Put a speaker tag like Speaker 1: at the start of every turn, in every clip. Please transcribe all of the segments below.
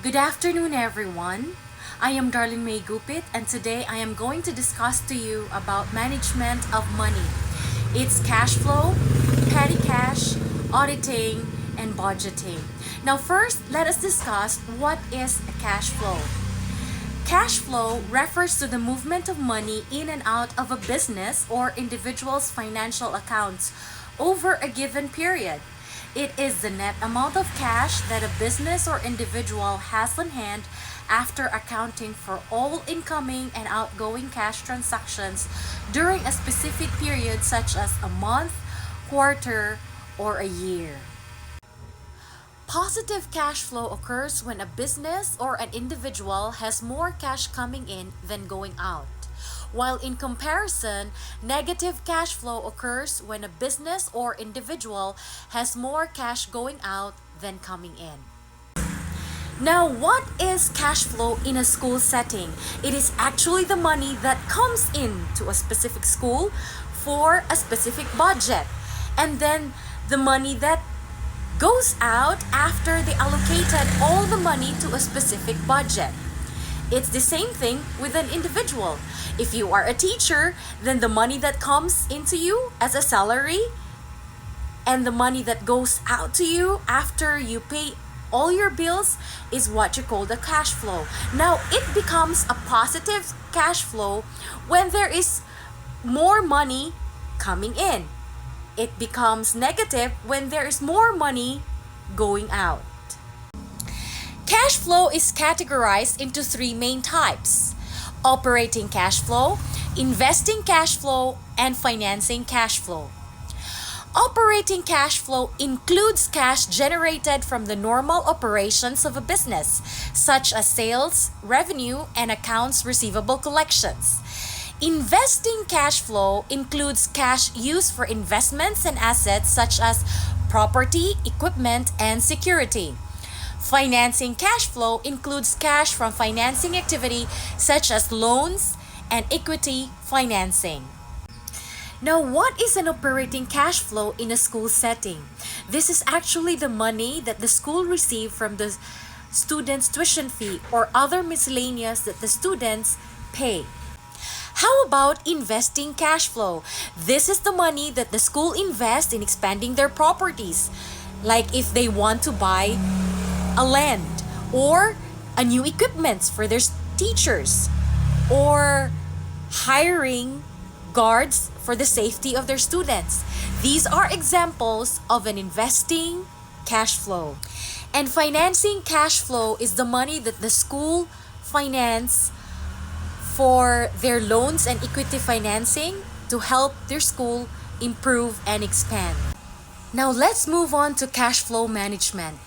Speaker 1: Good afternoon, everyone. I am Darlene May Gupit, and today I am going to discuss to you about management of money. It's cash flow, petty cash, auditing, and budgeting. Now, first, let us discuss what is a cash flow. Cash flow refers to the movement of money in and out of a business or individual's financial accounts over a given period. It is the net amount of cash that a business or individual has on hand after accounting for all incoming and outgoing cash transactions during a specific period, such as a month, quarter, or a year. Positive cash flow occurs when a business or an individual has more cash coming in than going out. While in comparison, negative cash flow occurs when a business or individual has more cash going out than coming in. Now, what is cash flow in a school setting? It is actually the money that comes in to a specific school for a specific budget, and then the money that goes out after they allocated all the money to a specific budget. It's the same thing with an individual. If you are a teacher, then the money that comes into you as a salary and the money that goes out to you after you pay all your bills is what you call the cash flow. Now, it becomes a positive cash flow when there is more money coming in. It becomes negative when there is more money going out. Cash flow is categorized into three main types: operating cash flow, investing cash flow, and financing cash flow. Operating cash flow includes cash generated from the normal operations of a business, such as sales, revenue, and accounts receivable collections. Investing cash flow includes cash used for investments and assets such as property, equipment, and security. Financing cash flow includes cash from financing activity such as loans and equity financing. Now, what is an operating cash flow in a school setting? This is actually the money that the school receives from the student's tuition fee or other miscellaneous that the students pay. How about investing cash flow? This is the money that the school invests in expanding their properties. Like if they want to buy a land or a new equipment for their teachers or hiring guards for the safety of their students. These are examples of an investing cash flow. And financing cash flow is the money that the school finance for their loans and equity financing to help their school improve and expand. Now let's move on to cash flow management.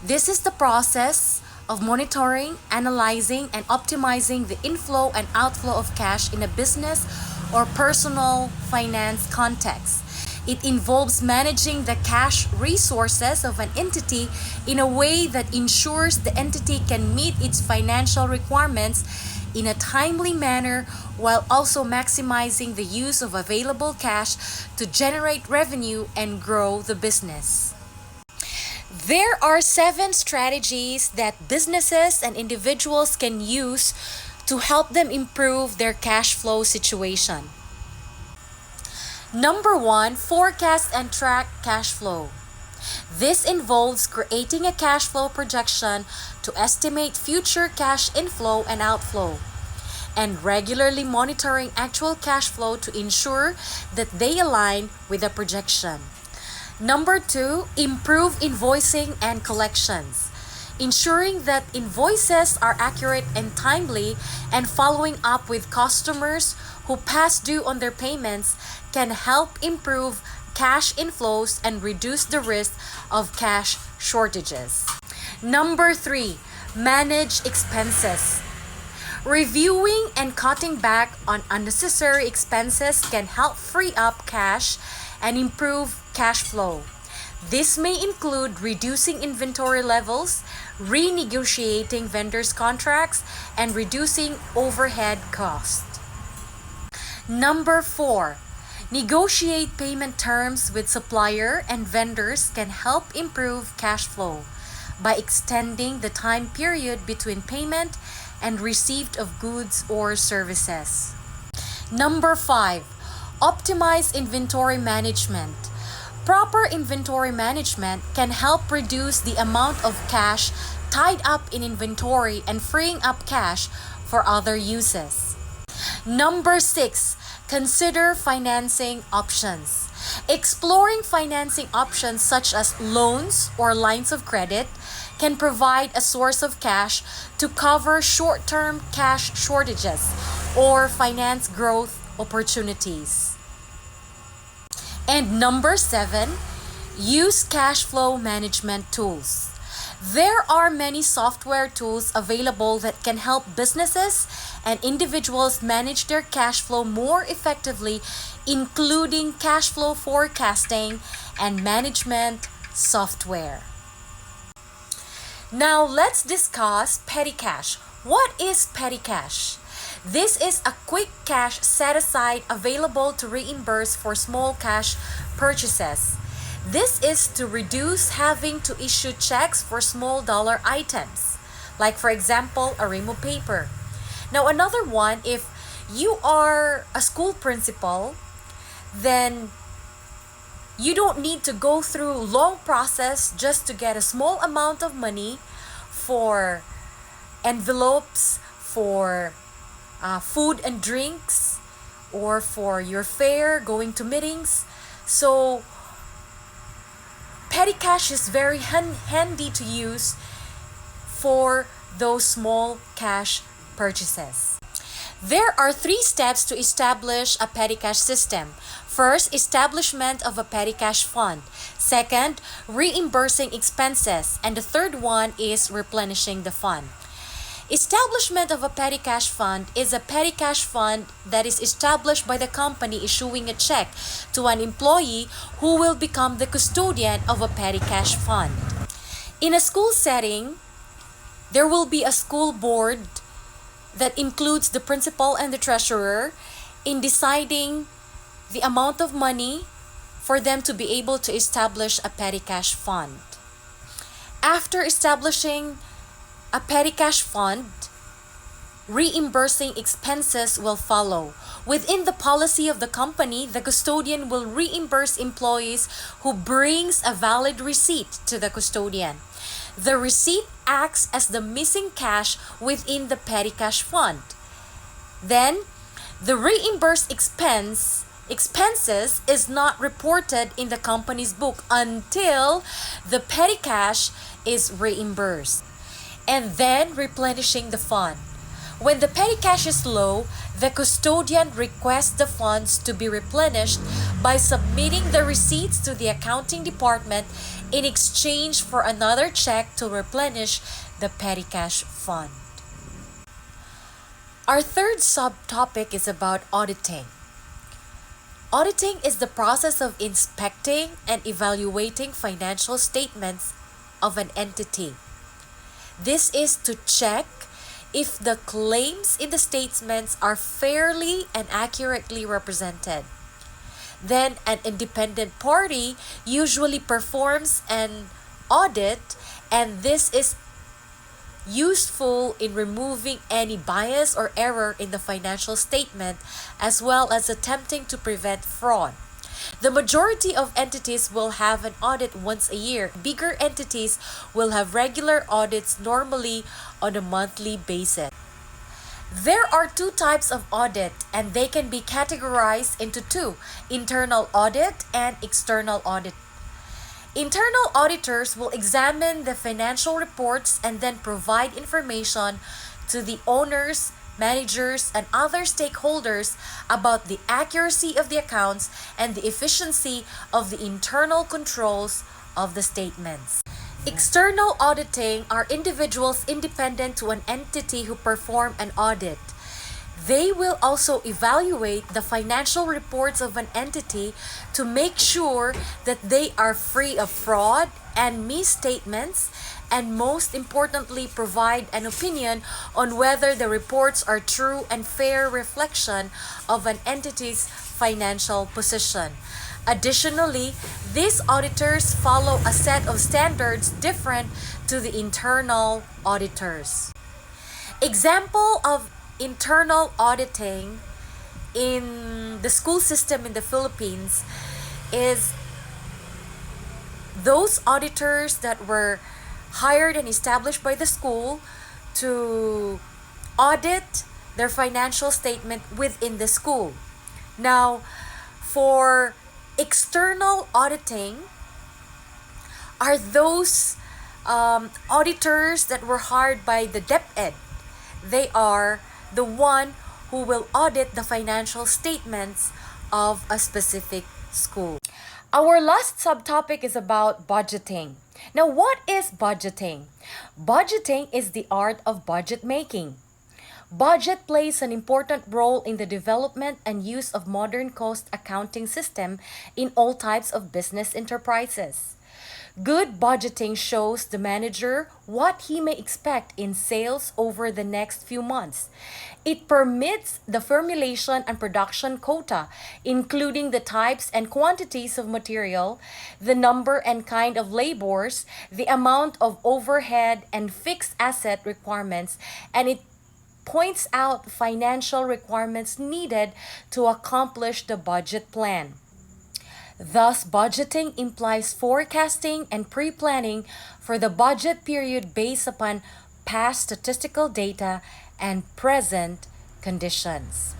Speaker 1: This is the process of monitoring, analyzing, and optimizing the inflow and outflow of cash in a business or personal finance context. It involves managing the cash resources of an entity in a way that ensures the entity can meet its financial requirements in a timely manner while also maximizing the use of available cash to generate revenue and grow the business. There are 7 strategies that businesses and individuals can use to help them improve their cash flow situation. Number 1, forecast and track cash flow. This involves creating a cash flow projection to estimate future cash inflow and outflow, and regularly monitoring actual cash flow to ensure that they align with the projection. Number 2, improve invoicing and collections. Ensuring that invoices are accurate and timely and following up with customers who pass due on their payments can help improve cash inflows and reduce the risk of cash shortages. Number 3, manage expenses. Reviewing and cutting back on unnecessary expenses can help free up cash and improve cash flow. This may include reducing inventory levels, renegotiating vendors' contracts, and reducing overhead costs. Number 4, negotiate payment terms with supplier and vendors can help improve cash flow. by extending the time period between payment and receipt of goods or services. Number 5, optimize inventory management. Proper inventory management can help reduce the amount of cash tied up in inventory and freeing up cash for other uses. Number 6, consider financing options. Exploring financing options such as loans or lines of credit can provide a source of cash to cover short-term cash shortages or finance growth opportunities. And number 7, use cash flow management tools. There are many software tools available that can help businesses and individuals manage their cash flow more effectively, including cash flow forecasting and management software. Now let's discuss petty cash. What is petty cash? This is a quick cash set aside available to reimburse for small cash purchases. This is to reduce having to issue checks for small dollar items, like for example, a ream of paper. Now another one, if you are a school principal, then you don't need to go through long process just to get a small amount of money for envelopes, for food and drinks, or for your fare, going to meetings. So petty cash is very handy to use for those small cash purchases. There are 3 steps to establish a petty cash system. First, establishment of a petty cash fund. Second, reimbursing expenses. And the third one is replenishing the fund. Establishment of a petty cash fund is a petty cash fund that is established by the company issuing a check to an employee who will become the custodian of a petty cash fund. In a school setting, there will be a school board that includes the principal and the treasurer in deciding the amount of money for them to be able to establish a petty cash fund. After establishing a petty cash fund, reimbursing expenses will follow. Within the policy of the company, the custodian will reimburse employees who brings a valid receipt to the custodian. The receipt acts as the missing cash within the petty cash fund. Then, the reimbursed expenses is not reported in the company's book until the petty cash is reimbursed. And then replenishing the fund. When the petty cash is low, the custodian requests the funds to be replenished by submitting the receipts to the accounting department in exchange for another check to replenish the petty cash fund. Our third subtopic is about auditing. Auditing is the process of inspecting and evaluating financial statements of an entity. This is to check if the claims in the statements are fairly and accurately represented. Then an independent party usually performs an audit, and this is useful in removing any bias or error in the financial statement, as well as attempting to prevent fraud. The majority of entities will have an audit once a year. Bigger entities will have regular audits, normally on a monthly basis. There are 2 types of audit, and they can be categorized into 2: internal audit and external audit. Internal auditors will examine the financial reports and then provide information to the owners, managers, and other stakeholders about the accuracy of the accounts and the efficiency of the internal controls of the statements. External auditing are individuals independent to an entity who perform an audit. They will also evaluate the financial reports of an entity to make sure that they are free of fraud and misstatements, and most importantly, provide an opinion on whether the reports are true and fair reflection of an entity's financial position. Additionally, these auditors follow a set of standards different to the internal auditors. Example of internal auditing in the school system in the Philippines is those auditors that were hired and established by the school to audit their financial statement within the school. Now, for external auditing are those auditors that were hired by the DepEd. They are the one who will audit the financial statements of a specific school. Our last subtopic is about budgeting. Now, what is budgeting? Budgeting is the art of budget making. Budget plays an important role in the development and use of modern cost accounting system in all types of business enterprises. Good budgeting shows the manager what he may expect in sales over the next few months. It permits the formulation and production quota, including the types and quantities of material, the number and kind of laborers, the amount of overhead and fixed asset requirements, and it points out financial requirements needed to accomplish the budget plan. Thus, budgeting implies forecasting and pre-planning for the budget period based upon past statistical data and present conditions.